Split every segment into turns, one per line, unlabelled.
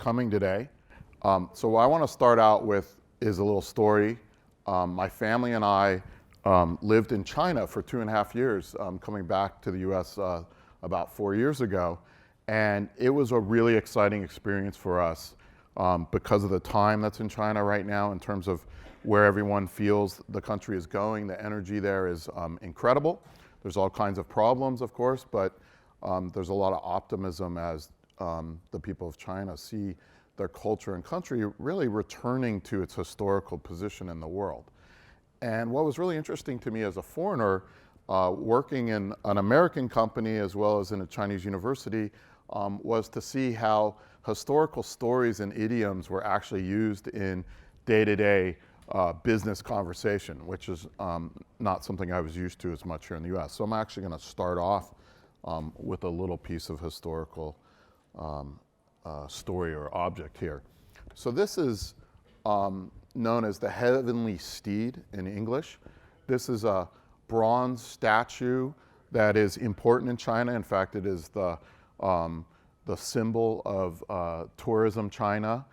coming today. So what I want to start out with is a little story. My family and I lived in China for 2.5 years, coming back to the US about 4 years ago. And it was a really exciting experience for us because of the time that's in China right now in terms of where everyone feels the country is going. The energy there is incredible. There's all kinds of problems, of course, but there's a lot of optimism as the people of China see their culture and country really returning to its historical position in the world. And what was really interesting to me as a foreigner, working in an American company as well as in a Chinese university, was to see how historical stories and idioms were actually used in day-to-day business conversation, which is not something I was used to as much here in the US. So I'm actually going to start off with a little piece of historical story or object here. So this is known as the Heavenly Steed in English. This is a bronze statue that is important in China. In fact, it is the symbol of tourism China.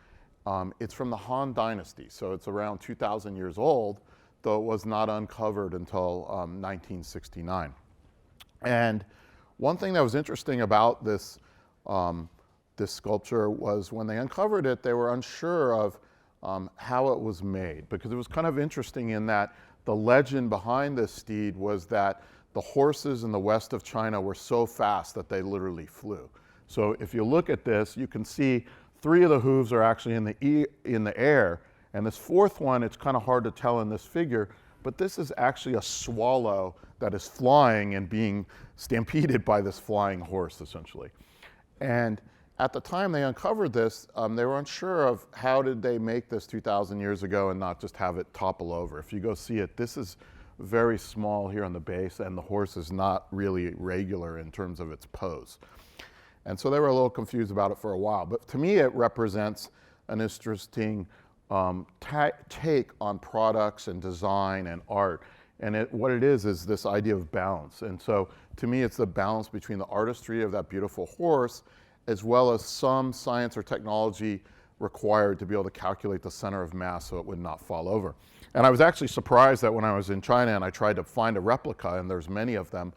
It's from the Han Dynasty, so it's around 2,000 years old, though it was not uncovered until 1969. And one thing that was interesting about this sculpture was when they uncovered it, they were unsure of how it was made, because it was kind of interesting in that the legend behind this steed was that the horses in the west of China were so fast that they literally flew. So if you look at this, you can see 3 of the hooves are actually in the air, and this 4th one, it's kind of hard to tell in this figure, but this is actually a swallow that is flying and being stampeded by this flying horse, essentially. And at the time they uncovered this, they were unsure of how did they make this 2,000 years ago and not just have it topple over. If you go see it, this is very small here on the base, and the horse is not really regular in terms of its pose. And so they were a little confused about it for a while. But to me, it represents an interesting take on products and design and art. And what it is this idea of balance. And so to me, it's the balance between the artistry of that beautiful horse as well as some science or technology required to be able to calculate the center of mass so it would not fall over. And I was actually surprised that when I was in China and I tried to find a replica, and there's many of them,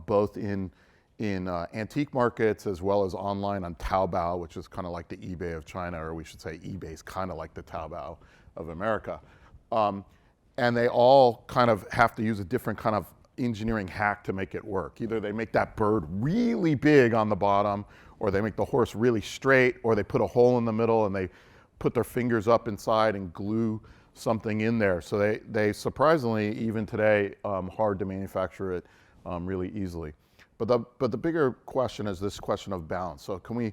both in antique markets as well as online on Taobao, which is kind of like the eBay of China, or we should say eBay is kind of like the Taobao of America. And they all kind of have to use a different kind of engineering hack to make it work. Either they make that bird really big on the bottom, or they make the horse really straight, or they put a hole in the middle and they put their fingers up inside and glue something in there. So they surprisingly, even today, hard to manufacture it really easily. But the bigger question is this question of balance. So can we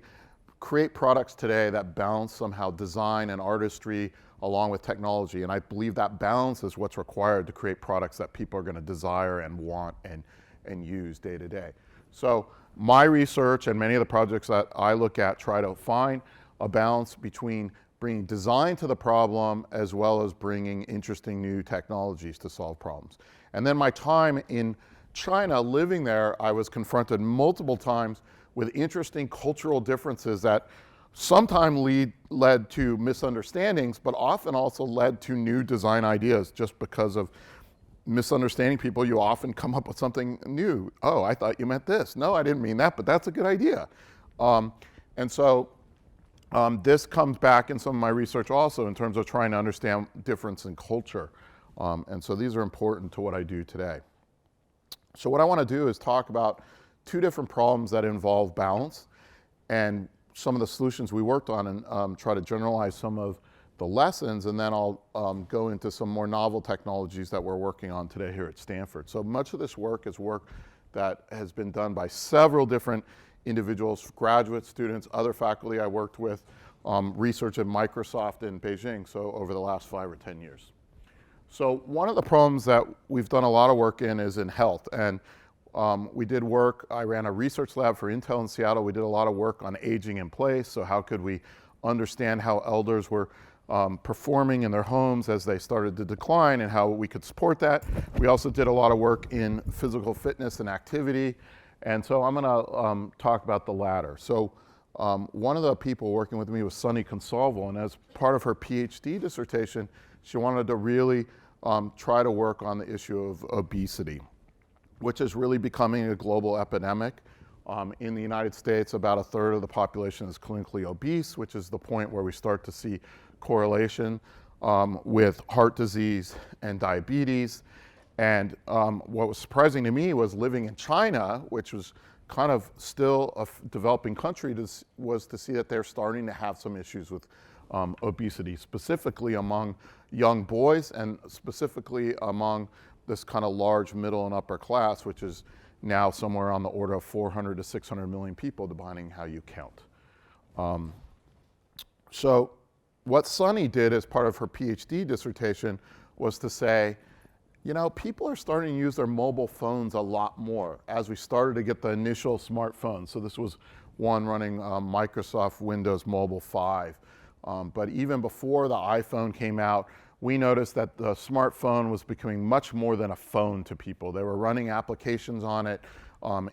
create products today that balance somehow design and artistry along with technology? And I believe that balance is what's required to create products that people are going to desire and want and use day to day. So my research and many of the projects that I look at try to find a balance between bringing design to the problem as well as bringing interesting new technologies to solve problems. And then my time in China, living there, I was confronted multiple times with interesting cultural differences that sometimes led to misunderstandings, but often also led to new design ideas. Just because of misunderstanding people, you often come up with something new. Oh, I thought you meant this. No, I didn't mean that, but that's a good idea. And so this comes back in some of my research also in terms of trying to understand difference in culture. And so these are important to what I do today. So what I want to do is talk about 2 different problems that involve balance and some of the solutions we worked on, and try to generalize some of the lessons, and then I'll go into some more novel technologies that we're working on today here at Stanford. So much of this work is work that has been done by several different individuals, graduate students, other faculty I worked with, research at Microsoft in Beijing, so over the last 5 or 10 years. So one of the problems that we've done a lot of work in is in health. And we did work, I ran a research lab for Intel in Seattle. We did a lot of work on aging in place. So how could we understand how elders were performing in their homes as they started to decline and how we could support that. We also did a lot of work in physical fitness and activity. And so I'm going to talk about the latter. So one of the people working with me was Sunny Consalvo, and as part of her PhD dissertation, she wanted to really try to work on the issue of obesity, which is really becoming a global epidemic. In the United States, about a third of the population is clinically obese, which is the point where we start to see correlation with heart disease and diabetes. And what was surprising to me was living in China, which was kind of still a developing country, was to see that they're starting to have some issues with obesity, specifically among young boys and specifically among this kind of large middle and upper class, which is now somewhere on the order of 400 to 600 million people, depending how you count. So what Sunny did as part of her PhD dissertation was to say, you know, people are starting to use their mobile phones a lot more as we started to get the initial smartphones. So this was one running Microsoft Windows Mobile 5. But even before the iPhone came out, we noticed that the smartphone was becoming much more than a phone to people. They were running applications on it.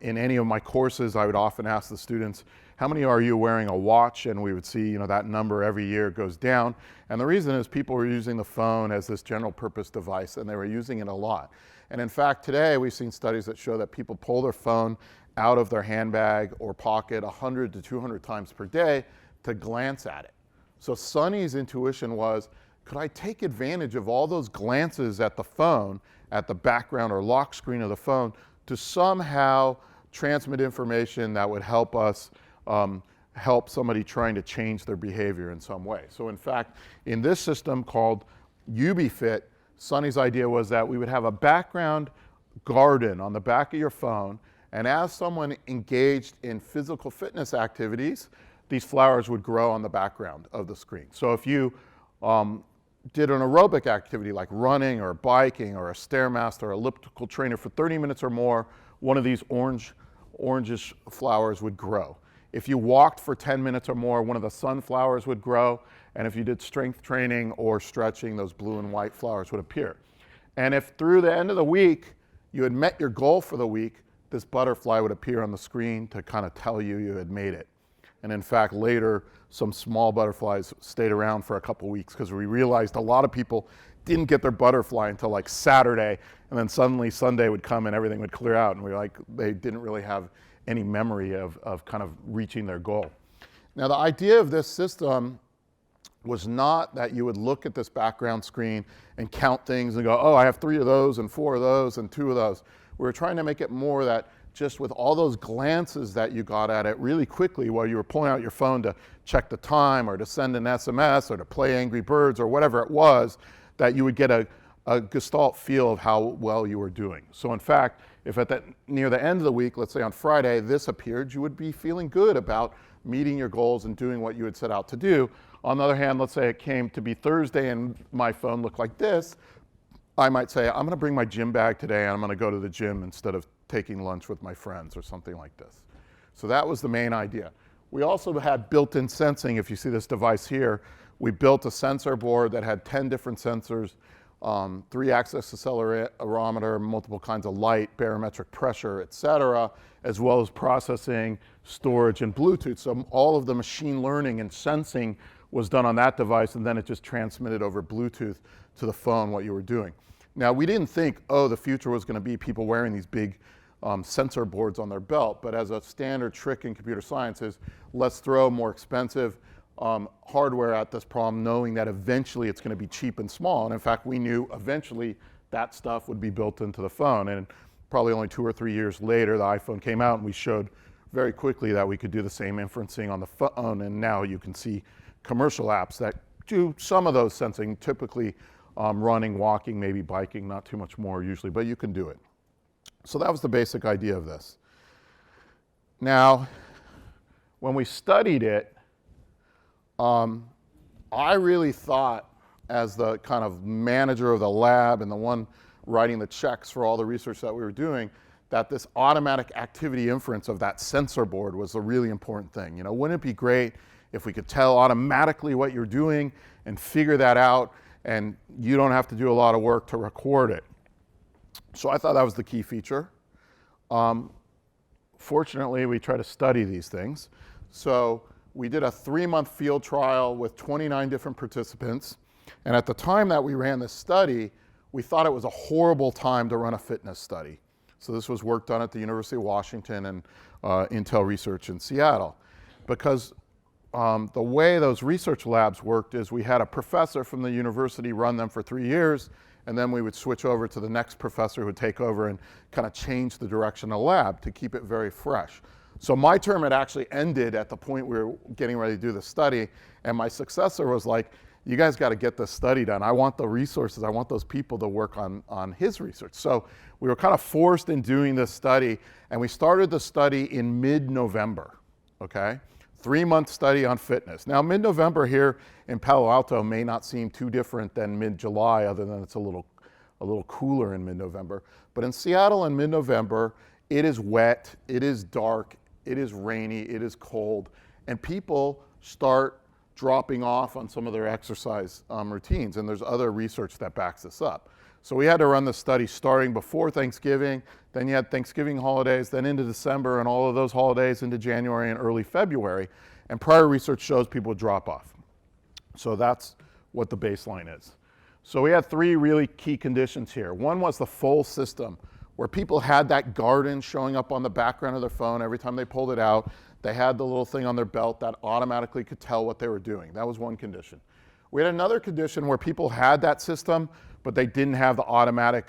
In any of my courses, I would often ask the students, how many are you wearing a watch? And we would see, you know, that number every year goes down. And the reason is people were using the phone as this general purpose device, and they were using it a lot. And in fact, today we've seen studies that show that people pull their phone out of their handbag or pocket 100 to 200 times per day to glance at it. So Sunny's intuition was, could I take advantage of all those glances at the phone, at the background or lock screen of the phone, to somehow transmit information that would help us help somebody trying to change their behavior in some way. So in fact, in this system called UbiFit, Sunny's idea was that we would have a background garden on the back of your phone, and as someone engaged in physical fitness activities, these flowers would grow on the background of the screen. So if you did an aerobic activity like running or biking or a Stairmaster or elliptical trainer for 30 minutes or more, one of these orangish flowers would grow. If you walked for 10 minutes or more, one of the sunflowers would grow. And if you did strength training or stretching, those blue and white flowers would appear. And if through the end of the week you had met your goal for the week, this butterfly would appear on the screen to kind of tell you you had made it. And in fact, later, some small butterflies stayed around for a couple weeks because we realized a lot of people didn't get their butterfly until like Saturday, and then suddenly Sunday would come and everything would clear out, and we were like, they didn't really have any memory of kind of reaching their goal. Now, the idea of this system was not that you would look at this background screen and count things and go, oh, I have 3 of those and 4 of those and 2 of those. We were trying to make it more that just with all those glances that you got at it really quickly while you were pulling out your phone to check the time or to send an SMS or to play Angry Birds or whatever it was, that you would get a gestalt feel of how well you were doing. So in fact, if near the end of the week, let's say on Friday, this appeared, you would be feeling good about meeting your goals and doing what you had set out to do. On the other hand, let's say it came to be Thursday and my phone looked like this, I might say, I'm gonna bring my gym bag today and I'm gonna go to the gym instead of taking lunch with my friends or something like this. So that was the main idea. We also had built-in sensing. If you see this device here, we built a sensor board that had 10 different sensors, 3-axis accelerometer, multiple kinds of light, barometric pressure, et cetera, as well as processing, storage, and Bluetooth. So all of the machine learning and sensing was done on that device, and then it just transmitted over Bluetooth to the phone what you were doing. Now, we didn't think, oh, the future was going to be people wearing these big sensor boards on their belt, but as a standard trick in computer science is, let's throw more expensive hardware at this problem, knowing that eventually it's going to be cheap and small. And in fact, we knew eventually that stuff would be built into the phone. And probably only 2 or 3 years later, the iPhone came out, and we showed very quickly that we could do the same inferencing on the phone. And now you can see commercial apps that do some of those sensing, typically running, walking, maybe biking, not too much more usually, but you can do it. So that was the basic idea of this. Now, when we studied it, I really thought, as the kind of manager of the lab and the one writing the checks for all the research that we were doing, that this automatic activity inference of that sensor board was a really important thing. You know, wouldn't it be great if we could tell automatically what you're doing and figure that out, and you don't have to do a lot of work to record it? So I thought that was the key feature. Fortunately, we try to study these things. So we did a 3-month field trial with 29 different participants. And at the time that we ran this study, we thought it was a horrible time to run a fitness study. So this was work done at the University of Washington and Intel Research in Seattle. Because the way those research labs worked is we had a professor from the university run them for 3 years, and then we would switch over to the next professor who would take over and kind of change the direction of the lab to keep it very fresh. So my term had actually ended at the point we were getting ready to do the study, and my successor was like, you guys got to get this study done. I want the resources. I want those people to work on his research. So we were kind of forced in doing this study, and we started the study in mid-November, okay? 3-month study on fitness. Now, mid-November here in Palo Alto may not seem too different than mid-July, other than it's a little cooler in mid-November. But in Seattle in mid-November, it is wet, it is dark, it is rainy, it is cold, and people start dropping off on some of their exercise routines, and there's other research that backs this up. So we had to run the study starting before Thanksgiving, then you had Thanksgiving holidays, then into December, and all of those holidays into January and early February, and prior research shows people would drop off. So that's what the baseline is. So we had 3 really key conditions here. One was the full system, where people had that garden showing up on the background of their phone every time they pulled it out. They had the little thing on their belt that automatically could tell what they were doing. That was one condition. We had another condition where people had that system, but they didn't have the automatic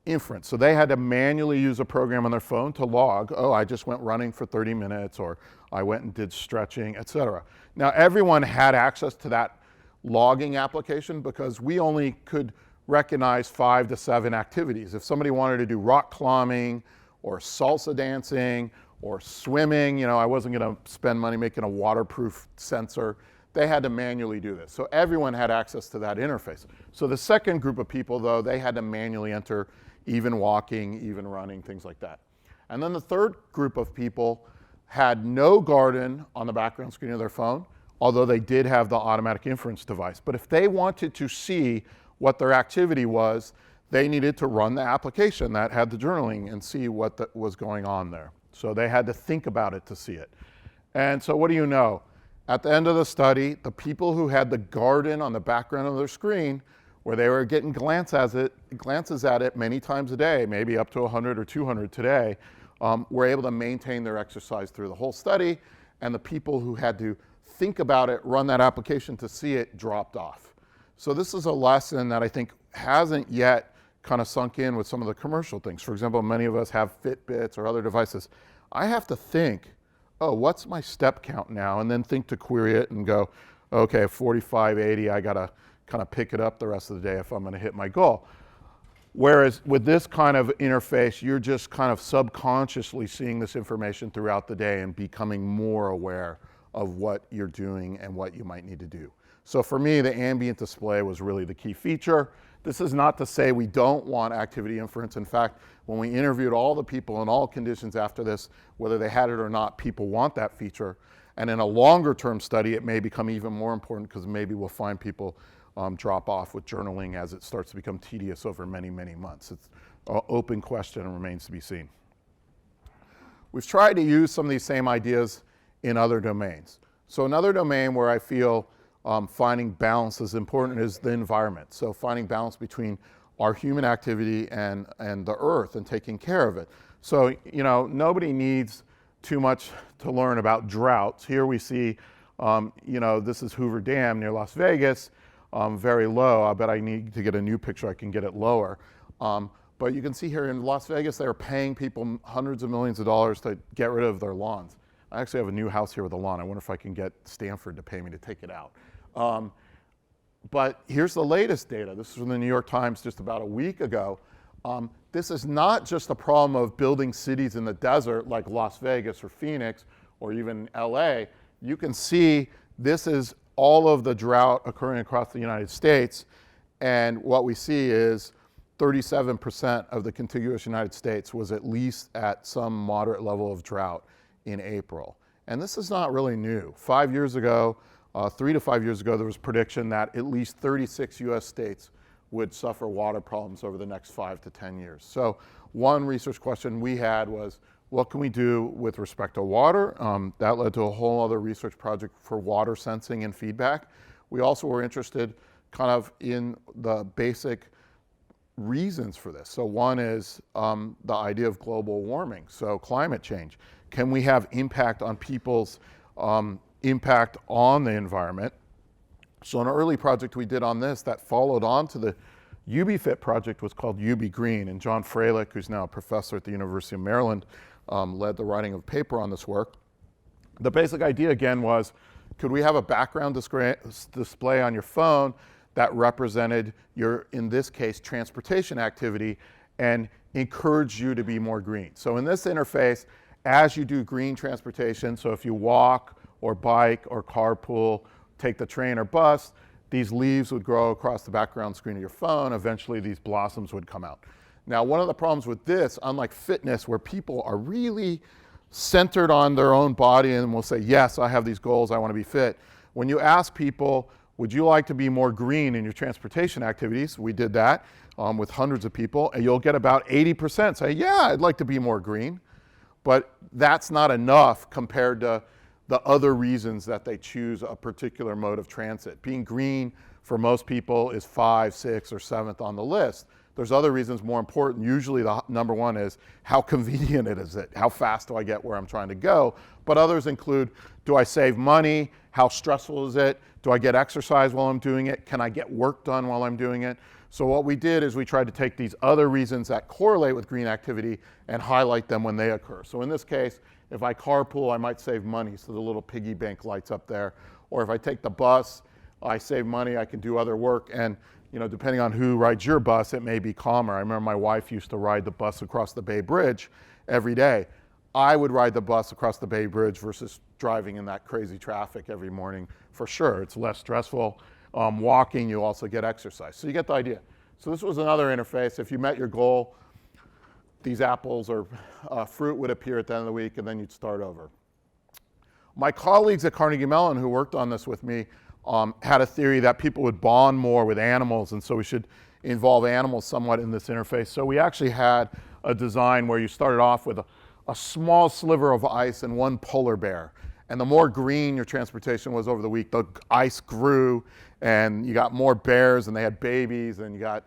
inference. So they had to manually use a program on their phone to log, oh, I just went running for 30 minutes, or I went and did stretching, et cetera. Now, everyone had access to that logging application because we only could recognize 5 to 7 activities. If somebody wanted to do rock climbing or salsa dancing or swimming, I wasn't going to spend money making a waterproof sensor. They had to manually do this. So everyone had access to that interface. So the second group of people, though, they had to manually enter even walking, even running, things like that. And then the third group of people had no garden on the background screen of their phone, although they did have the automatic inference device. But if they wanted to see what their activity was, they needed to run the application that had the journaling and see what was going on there. So they had to think about it to see it. And so what do you know? At the end of the study, the people who had the garden on the background of their screen, where they were getting glances at it many times a day, maybe up to 100 or 200 today, were able to maintain their exercise through the whole study. And the people who had to think about it, run that application to see it, dropped off. So this is a lesson that I think hasn't yet kind of sunk in with some of the commercial things. For example, many of us have Fitbits or other devices. I have to think, oh, what's my step count now? And then think to query it and go, okay, 45, 80, I gotta kind of pick it up the rest of the day if I'm gonna hit my goal. Whereas with this kind of interface, you're just kind of subconsciously seeing this information throughout the day and becoming more aware of what you're doing and what you might need to do. So for me, the ambient display was really the key feature. This is not to say we don't want activity inference. In fact, when we interviewed all the people in all conditions after this, whether they had it or not, people want that feature. And in a longer term study, it may become even more important because maybe we'll find people drop off with journaling as it starts to become tedious over many, many months. It's an open question and remains to be seen. We've tried to use some of these same ideas in other domains. So another domain where I feel finding balance is important is the environment. So finding balance between our human activity and the earth and taking care of it. So, nobody needs too much to learn about droughts. Here we see, this is Hoover Dam near Las Vegas, very low. I bet I need to get a new picture. I can get it lower. But you can see here in Las Vegas, they're paying people hundreds of millions of dollars to get rid of their lawns. I actually have a new house here with a lawn. I wonder if I can get Stanford to pay me to take it out. But here's the latest data. This is from the New York Times just about a week ago. This is not just a problem of building cities in the desert like Las Vegas or Phoenix or even LA. You can see this is all of the drought occurring across the United States. And what we see is 37% of the contiguous United States was at least at some moderate level of drought in April. And this is not really new. 5 years ago, 3 to 5 years ago, there was prediction that at least 36 US states would suffer water problems over the next 5 to 10 years. So one research question we had was, What can we do with respect to water? That led to a whole other research project for water sensing and feedback. We also were interested kind of in the basic reasons for this. So one is the idea of global warming, so climate change. Can we have impact on people's impact on the environment? So an early project we did on this that followed on to the UBFit project was called UB Green, and John Freilich, who's now a professor at the University of Maryland, led the writing of a paper on this work. The basic idea again was, could we have a background display on your phone that represented your, in this case, transportation activity and encourage you to be more green? So in this interface, as you do green transportation, so if you walk or bike or carpool, take the train or bus, these leaves would grow across the background screen of your phone. Eventually, these blossoms would come out. Now, one of the problems with this, unlike fitness, where people are really centered on their own body and will say, yes, I have these goals, I want to be fit. When you ask people, would you like to be more green in your transportation activities? We did that with hundreds of people, and you'll get about 80% say, yeah, I'd like to be more green. But that's not enough compared to the other reasons that they choose a particular mode of transit. Being green for most people is 5th, 6th, or 7th on the list. There's other reasons more important. Usually the number one is how convenient it is, how fast do I get where I'm trying to go? But others include, do I save money? How stressful is it? Do I get exercise while I'm doing it? Can I get work done while I'm doing it? So what we did is we tried to take these other reasons that correlate with green activity and highlight them when they occur. So in this case, if I carpool, I might save money, so the little piggy bank lights up there. Or if I take the bus, I save money, I can do other work. And depending on who rides your bus, it may be calmer. I remember my wife used to ride the bus across the Bay Bridge every day. I would ride the bus across the Bay Bridge versus driving in that crazy traffic every morning for sure. It's less stressful. Walking, you also get exercise. So you get the idea. So this was another interface. If you met your goal, these apples or fruit would appear at the end of the week, and then you'd start over. My colleagues at Carnegie Mellon who worked on this with me had a theory that people would bond more with animals, and so we should involve animals somewhat in this interface. So we actually had a design where you started off with a small sliver of ice and one polar bear. And the more green your transportation was over the week, the ice grew, and you got more bears, and they had babies, and you got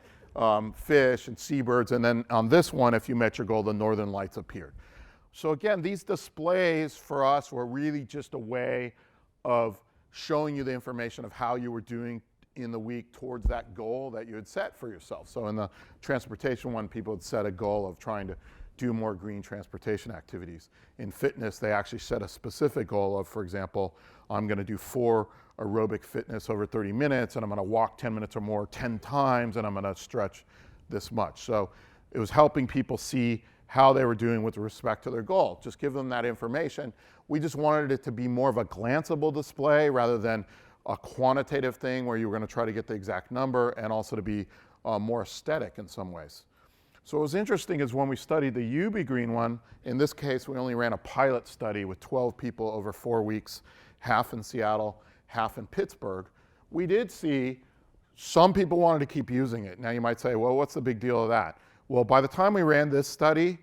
fish and seabirds. And then on this one, if you met your goal, the northern lights appeared. So again, these displays for us were really just a way of showing you the information of how you were doing in the week towards that goal that you had set for yourself. So in the transportation one, people had set a goal of trying to do more green transportation activities. In fitness, they actually set a specific goal of, for example, I'm going to do 4 aerobic fitness over 30 minutes, and I'm going to walk 10 minutes or more 10 times, and I'm going to stretch this much. So it was helping people see how they were doing with respect to their goal. Just give them that information. We just wanted it to be more of a glanceable display rather than a quantitative thing where you were going to try to get the exact number, and also to be more aesthetic in some ways. So what was interesting is when we studied the UB Green one, in this case we only ran a pilot study with 12 people over 4 weeks, half in Seattle, half in Pittsburgh. We did see some people wanted to keep using it. Now you might say, well, what's the big deal of that? Well, by the time we ran this study,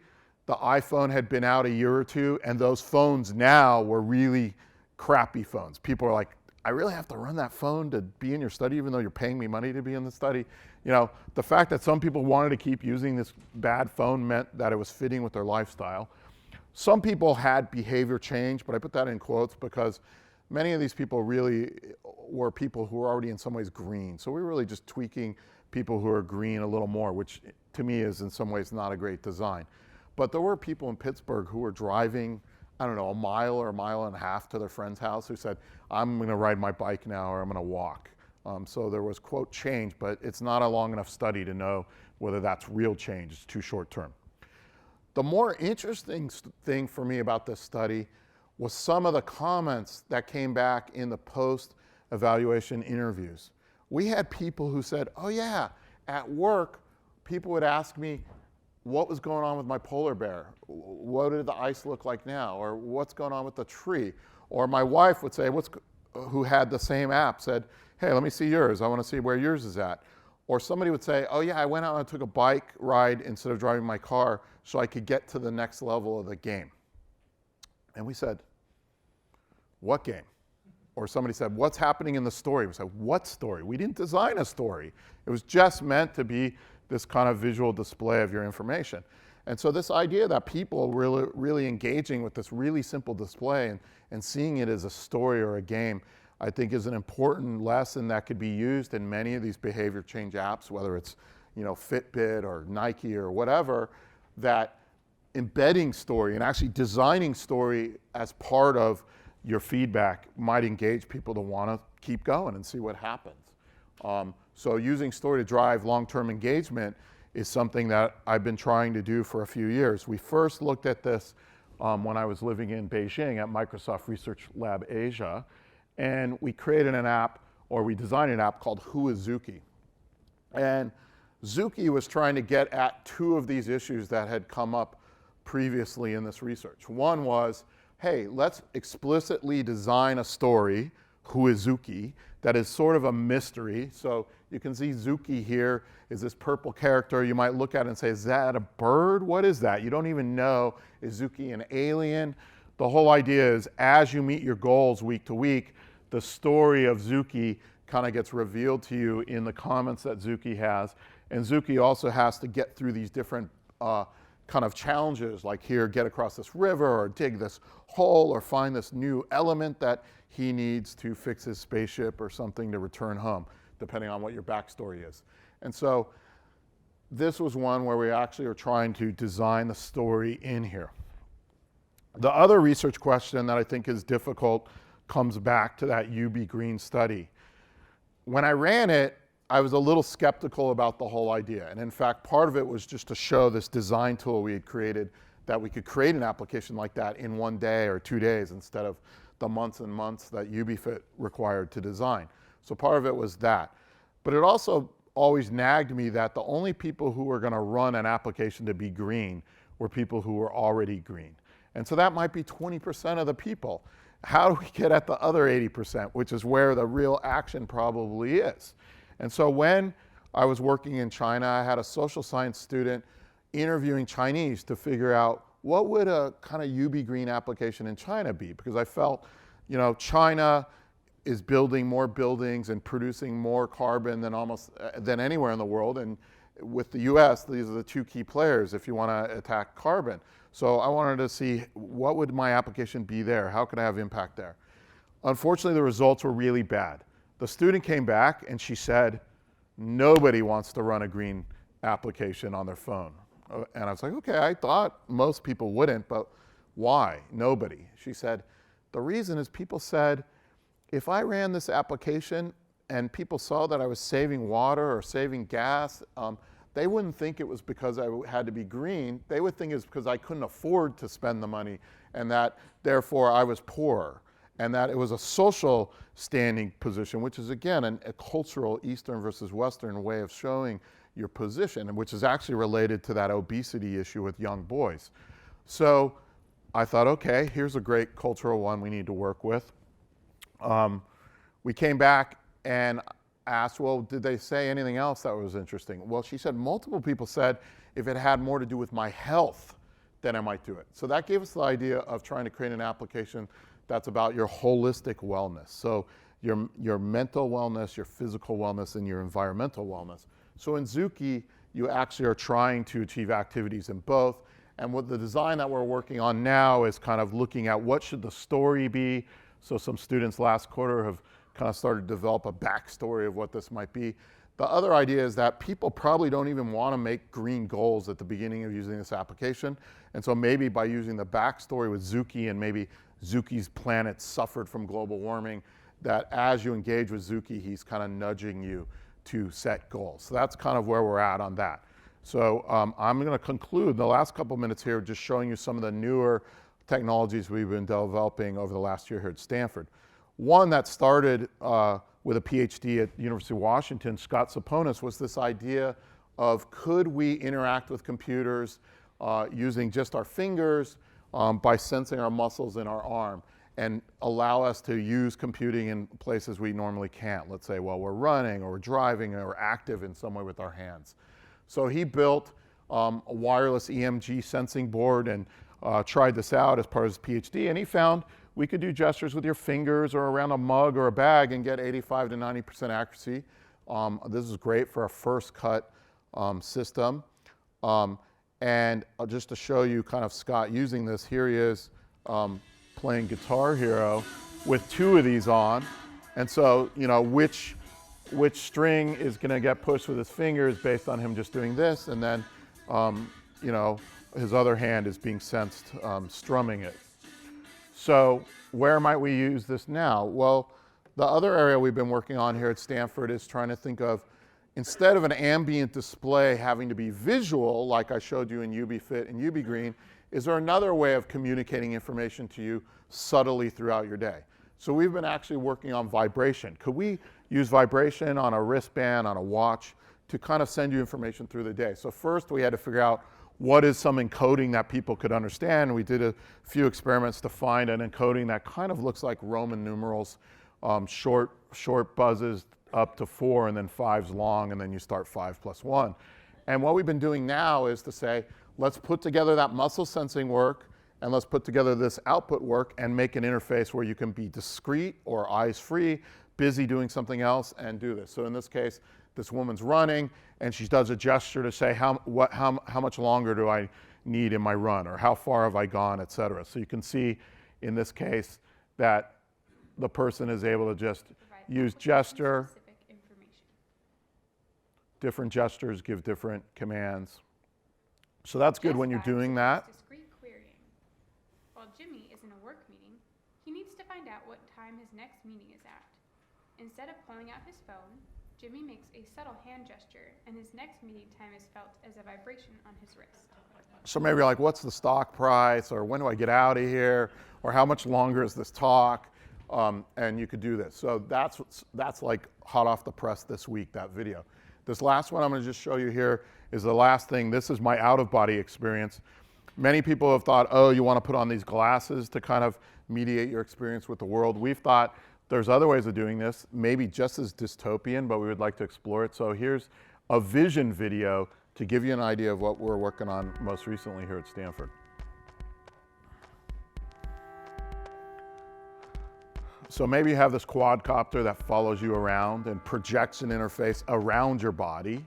the iPhone had been out a year or two, and those phones now were really crappy phones. People are like, I really have to run that phone to be in your study even though you're paying me money to be in the study? The fact that some people wanted to keep using this bad phone meant that it was fitting with their lifestyle. Some people had behavior change, but I put that in quotes because many of these people really were people who were already in some ways green. So we were really just tweaking people who are green a little more, which to me is in some ways not a great design. But there were people in Pittsburgh who were driving, I don't know, a mile or a mile and a half to their friend's house who said, I'm going to ride my bike now, or I'm going to walk. So there was, quote, change, but it's not a long enough study to know whether that's real change. It's too short term. The more interesting thing for me about this study was some of the comments that came back in the post-evaluation interviews. We had people who said, oh yeah, at work, people would ask me, what was going on with my polar bear? What did the ice look like now? Or what's going on with the tree? Or my wife would say, who had the same app, said, hey, let me see yours. I want to see where yours is at. Or somebody would say, oh yeah, I went out and took a bike ride instead of driving my car so I could get to the next level of the game. And we said, what game? Or somebody said, what's happening in the story? We said, what story? We didn't design a story. It was just meant to be this kind of visual display of your information. And so this idea that people really engaging with this really simple display and seeing it as a story or a game, I think is an important lesson that could be used in many of these behavior change apps, whether it's Fitbit or Nike or whatever, that embedding story and actually designing story as part of your feedback might engage people to want to keep going and see what happens. So using story to drive long-term engagement is something that I've been trying to do for a few years. We first looked at this when I was living in Beijing at Microsoft Research Lab Asia, and we created an app, or we designed an app called Who is Zuki? And Zuki was trying to get at two of these issues that had come up previously in this research. One was, hey, let's explicitly design a story, Who is Zuki, that is sort of a mystery. So you can see Zuki here is this purple character. You might look at it and say, is that a bird? What is that? You don't even know. Is Zuki an alien? The whole idea is as you meet your goals week to week, the story of Zuki kind of gets revealed to you in the comments that Zuki has. And Zuki also has to get through these different kind of challenges, like here, get across this river, or dig this hole, or find this new element that he needs to fix his spaceship or something to return home, depending on what your backstory is. And so this was one where we actually are trying to design the story in here. The other research question that I think is difficult comes back to that UB Green study. When I ran it, I was a little skeptical about the whole idea. And in fact, part of it was just to show this design tool we had created, that we could create an application like that in 1 day or 2 days instead of the months and months that UBFit required to design. So part of it was that. But it also always nagged me that the only people who were going to run an application to be green were people who were already green. And so that might be 20% of the people. How do we get at the other 80%, which is where the real action probably is? And so when I was working in China, I had a social science student interviewing Chinese to figure out what would a kind of UB Green application in China be? Because I felt, China is building more buildings and producing more carbon than anywhere in the world. And with the US, these are the two key players if you want to attack carbon. So I wanted to see what would my application be there? How could I have impact there? Unfortunately, the results were really bad. The student came back and she said, nobody wants to run a green application on their phone. And I was like, okay, I thought most people wouldn't, but why? Nobody. She said, the reason is people said, if I ran this application and people saw that I was saving water or saving gas, they wouldn't think it was because I had to be green. They would think it was because I couldn't afford to spend the money and that therefore I was poor. And that it was a social standing position, which is again a cultural Eastern versus Western way of showing your position, which is actually related to that obesity issue with young boys. So I thought, okay, here's a great cultural one we need to work with. We came back and asked, well, did they say anything else that was interesting? Well, she said multiple people said if it had more to do with my health, then I might do it. So that gave us the idea of trying to create an application that's about your holistic wellness. So your mental wellness, your physical wellness, and your environmental wellness. So in Zuki, you actually are trying to achieve activities in both. And what the design that we're working on now is kind of looking at what should the story be. So some students last quarter have kind of started to develop a backstory of what this might be. The other idea is that people probably don't even want to make green goals at the beginning of using this application. And so maybe by using the backstory with Zuki, and maybe Zuki's planet suffered from global warming, that as you engage with Zuki, he's kind of nudging you to set goals. So that's kind of where we're at on that. So I'm going to conclude the last couple minutes here just showing you some of the newer technologies we've been developing over the last year here at Stanford. One that started with a PhD at University of Washington, Scott Saponis, was this idea of could we interact with computers using just our fingers by sensing our muscles in our arm. and allow us to use computing in places we normally can't. Let's say while we're running or we're driving or active in some way with our hands. So he built a wireless EMG sensing board and tried this out as part of his PhD, and he found we could do gestures with your fingers or around a mug or a bag and get 85 to 90% accuracy. This is great for a first cut system. And just to show you kind of Scott using this, here he is playing Guitar Hero with 2 of these on. And so, you know, which string is going to get pushed with his fingers based on him just doing this, and then, you know, his other hand is being sensed strumming it. So where might we use this now? Well, the other area we've been working on here at Stanford is trying to think of, instead of an ambient display having to be visual, like I showed you in UBFit and UBGreen, is there another way of communicating information to you subtly throughout your day? So we've been actually working on vibration. Could we use vibration on a wristband, on a watch, to kind of send you information through the day? So first we had to figure out what is some encoding that people could understand. We did a few experiments to find an encoding that kind of looks like Roman numerals, short buzzes up to 4 and then 5's long, and then you start 5 plus 1. And what we've been doing now is to say, let's put together that muscle sensing work and let's put together this output work and make an interface where you can be discrete or eyes free, busy doing something else, and do this. So in this case, this woman's running and she does a gesture to say how much longer do I need in my run, or how far have I gone, et cetera. So you can see in this case that the person is able to just use gesture. Different gestures give different commands. So that's good when you're doing that.
Discrete querying. While Jimmy is in a work meeting, he needs to find out what time his next meeting is at. Instead of pulling out his phone, Jimmy makes a subtle hand gesture, and his next meeting time is felt as a vibration on his wrist.
So maybe like, what's the stock price, or when do I get out of here, or how much longer is this talk? And you could do this. So that's like hot off the press this week, that video. This last one I'm going to just show you here is the last thing. This is my out-of-body experience. Many people have thought, oh, you want to put on these glasses to kind of mediate your experience with the world. We've thought there's other ways of doing this, maybe just as dystopian, but we would like to explore it. So here's a vision video to give you an idea of what we're working on most recently here at Stanford. So maybe you have this quadcopter that follows you around and projects an interface around your body.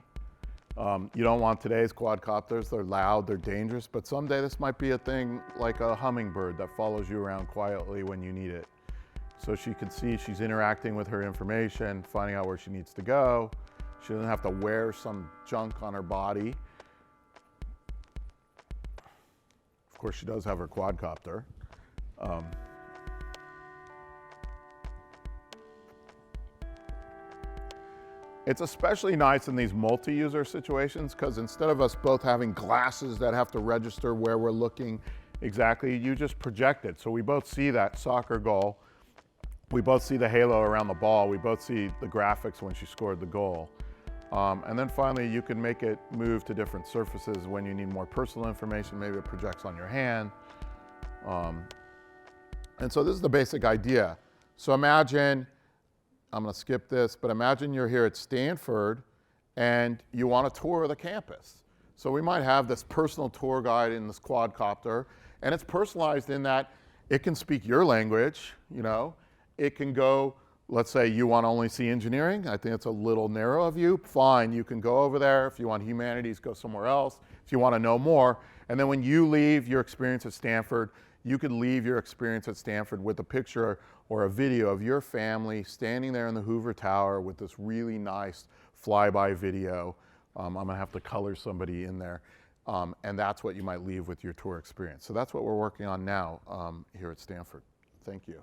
You don't want today's quadcopters. They're loud, they're dangerous, but someday this might be a thing like a hummingbird that follows you around quietly when you need it. So she can see she's interacting with her information, finding out where she needs to go. She doesn't have to wear some junk on her body. Of course, she does have her quadcopter. It's especially nice in these multi-user situations because instead of us both having glasses that have to register where we're looking exactly, you just project it. So we both see that soccer goal. We both see the halo around the ball. We both see the graphics when she scored the goal. And then finally, you can make it move to different surfaces when you need more personal information. Maybe it projects on your hand. And so this is the basic idea. So imagine, I'm going to skip this, but imagine you're here at Stanford and you want a tour of the campus. So we might have this personal tour guide in this quadcopter, and it's personalized in that it can speak your language, you know. It can go, let's say you want to only see engineering. I think it's a little narrow of you. Fine, you can go over there. If you want humanities, go somewhere else. If you want to know more. And then when you leave your experience at Stanford, you could leave your experience at Stanford with a picture or a video of your family standing there in the Hoover Tower with this really nice flyby video. I'm going to have to color somebody in there. And that's what you might leave with your tour experience. So that's what we're working on now here at Stanford. Thank you.